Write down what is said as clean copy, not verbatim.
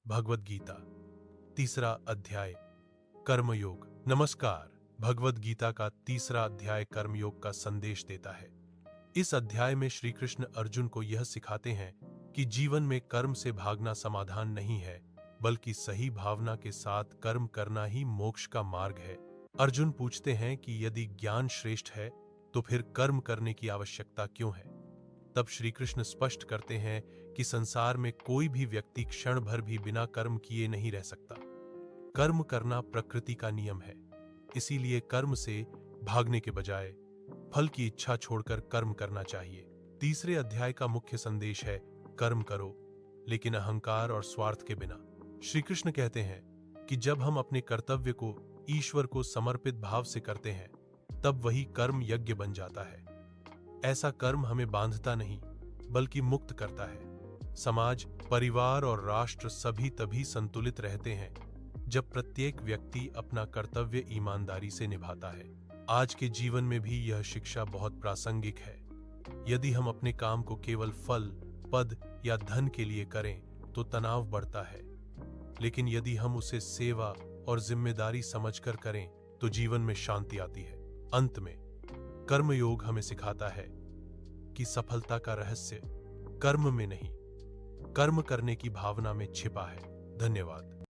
भगवद गीता, तीसरा अध्याय, कर्मयोग। नमस्कार। भगवद गीता का तीसरा अध्याय कर्मयोग का संदेश देता है। इस अध्याय में श्री कृष्ण अर्जुन को यह सिखाते हैं कि जीवन में कर्म से भागना समाधान नहीं है, बल्कि सही भावना के साथ कर्म करना ही मोक्ष का मार्ग है। अर्जुन पूछते हैं कि यदि ज्ञान श्रेष्ठ है तो फिर कर्म करने की आवश्यकता क्यों है? तब श्री कृष्ण स्पष्ट करते हैं कि संसार में कोई भी व्यक्ति क्षण भर भी बिना कर्म किए नहीं रह सकता। कर्म करना प्रकृति का नियम है, इसीलिए कर्म से भागने के बजाय फल की इच्छा छोड़कर कर्म करना चाहिए। तीसरे अध्याय का मुख्य संदेश है, कर्म करो लेकिन अहंकार और स्वार्थ के बिना। श्री कृष्ण कहते हैं कि जब हम अपने कर्तव्य को ईश्वर को समर्पित भाव से करते हैं, तब वही कर्म यज्ञ बन जाता है। ऐसा कर्म हमें बांधता नहीं, बल्कि मुक्त करता है। समाज, परिवार और राष्ट्र सभी तभी संतुलित रहते हैं जब प्रत्येक व्यक्ति अपना कर्तव्य ईमानदारी से निभाता है। आज के जीवन में भी यह शिक्षा बहुत प्रासंगिक है। यदि हम अपने काम को केवल फल, पद या धन के लिए करें तो तनाव बढ़ता है, लेकिन यदि हम उसे सेवा और जिम्मेदारी समझकर करें तो जीवन में शांति आती है। अंत में कर्मयोग हमें सिखाता है कि सफलता का रहस्य कर्म में नहीं, कर्म करने की भावना में छिपा है। धन्यवाद।